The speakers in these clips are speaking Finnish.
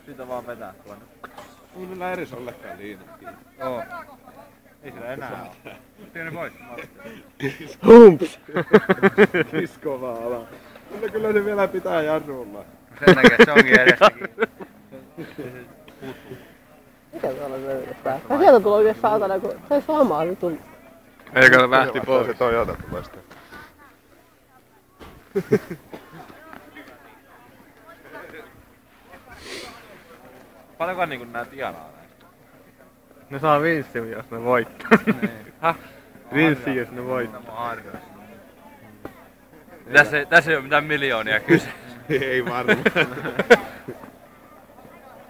Siitä vaan vetää tuonne. Ei meillä edes ollekaan liinat kiinni. Oo. Ei sillä enää oo. Pieni pois. Humps! Kiskovaa ala. Kyllä se vielä pitää jarrulla. Sen näkee, se onkin edestäkin. Mikä tuolla löydetään? Ja sieltä tulee oikein saatana, kun se sama vitun. Eikö lähti pois? Se Toyota tulee sitten. Paljonko niinku nää tienaa näistä? Ne saa vinssin, jos ne voittaa. Niin. Häh? Vinssin, jos ne voittaa. Tässä ei oo mitään miljoonia kyse. Ei varmaan.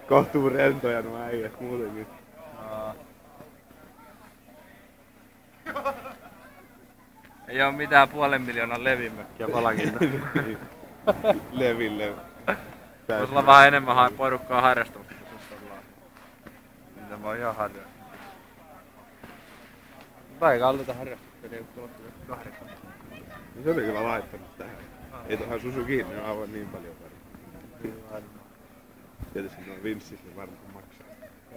Kohtuu rentoja nuo äijät muutenkin. Ei oo mitään 500 000 levimökkiä palkinta. Leville. Vois olla vähän enemmän porukkaa harrastamassa. Mitä voi ihan harrastaa. Aika aloita harrastuksia, niin tulossa 8. Se oli kyllä laittanut tähän. Ei tohan Suzukiin ne on aivan niin paljon varmaan. Tietysti nuo vinssit ne varmaan maksaa.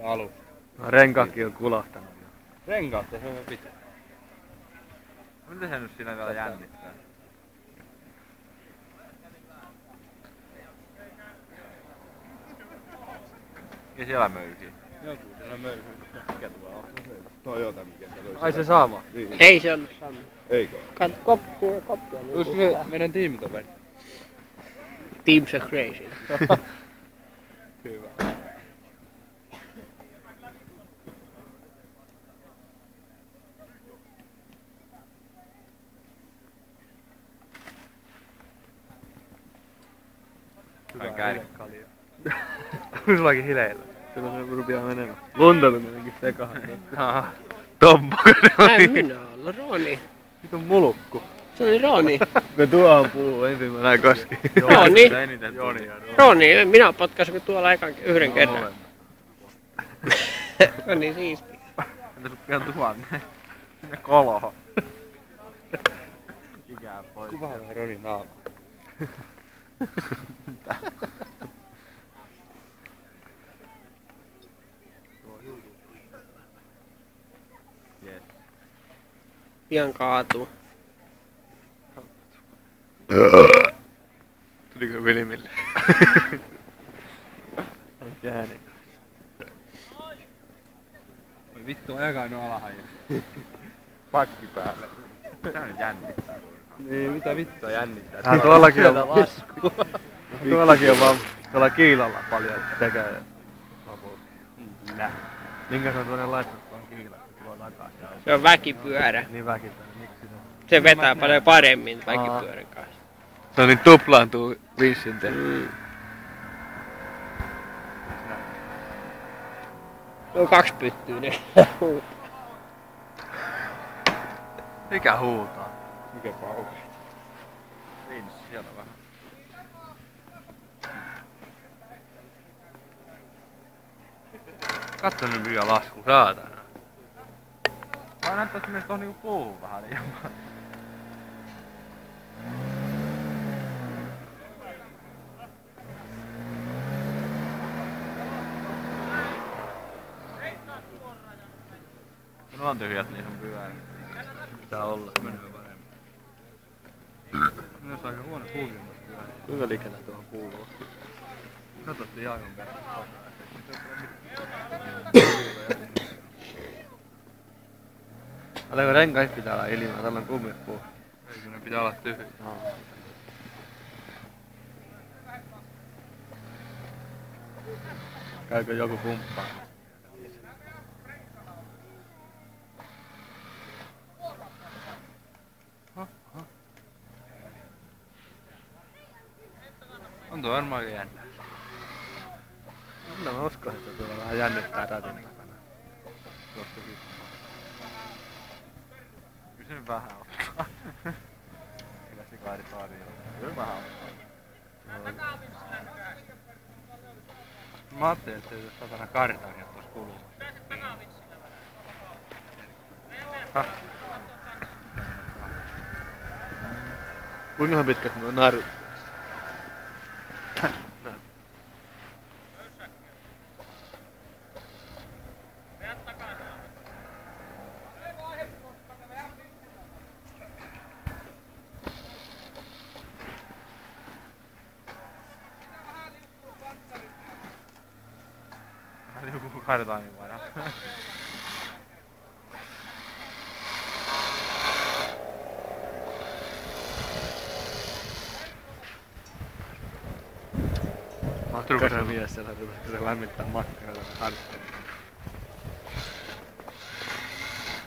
Ja alus. No, renkaatkin on kulahtanut. Renkaat ei hyvä pitää. Mitä se nyt siinä vielä jännittää? Ja siellä möyhii. Joku siellä möyhii. Mikä tuolla on? Toyota mikä se oli. Ai se sama. Niin. Ei se ollut sama. Eikö? Kat koppi on Olis niin meidän tiimitoveri. Teams are crazy. Hyvä. Hyvä kärkkalio. Sullakin hileillä. Kyllä se rupeaa menemään. Lunta tuli jotenkin sekaan. Tommo. En minä olla, Roni. Nyt on mulukku. Se oli Roni. Me tuohon puhuu ensin mä näin koski. Roni. Joni. Roni, minä potkasin tuolla yhden kerran. Se on niin siisti. Entä sut pian 1000? Ja koloho. Ikää pois. Kuvaa vähän Ronin naama. Yes. Pian kaatuu. Tuliko Vilimille? Jääni. Oi vittu, ajakaa no alahan. Pakki päälle. Tää nyt jännittää. Niin, Mitä vittua jännittää? Hän tuollakin on lasku. Tuollakin on vaan tuolla kiilalla paljon tekee. Nä. Minkä se on tuonne laittanut tuon kiilalla, kun tuo takaisin? Se on väkipyörä. Niin väkipyörä, miksi se on? Se vetää paljon paremmin väkipyörän kanssa. No niin tuplaantuu vinssin tehty. No 2 pyttyinen. Mikä huutaa? Mikä pauke? Vins, siellä on vähän. Katso nyt mikä lasku, saatana. Vaan näyttää, että meistä on niinku puhuu vähän liian. No on tyhjät niin sun pyörä. Pitää olla. Menee paremmin. Myös aika huono kuulijamas pyörä. Kuinka liikennä tuohon kuuluu? Katsottiin Jaakon kerran. Oliko renkait pitää olla ilmaa? Tällä on kummipuu. Eikö ne pitää olla tyhjä? Käykö joku pumppaa? On tuo varmaan aika jännä. No mä uskon, että tuolla vähän jännittää tätin takana. Kyllä se nyt vähän ottaa. Kyllä se kaari saari jo. Kyllä vähän ottaa. Mä ajattelin, että se ei ole satana kartaan, että olisi kulumassa. Kuinka pitkät nuo narut? färtar niin bara. Makkara mies siellä rupesi se lämmittää makkaraa hartteella.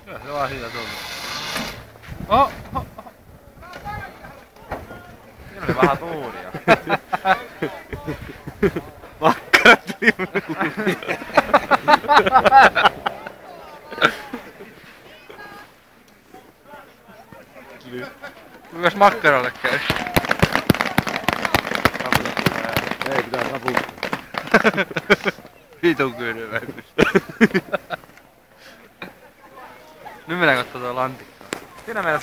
Kyllä se vaan siitä tullut. Oho! Siinä oli vähän tuuria. Makkara tuli Kuinkas makkaralle käy? Ei pitää kaputtaa. Vitun kylmennys. Nyt mennään kattoo tuo lantikkaa. Siinä meillä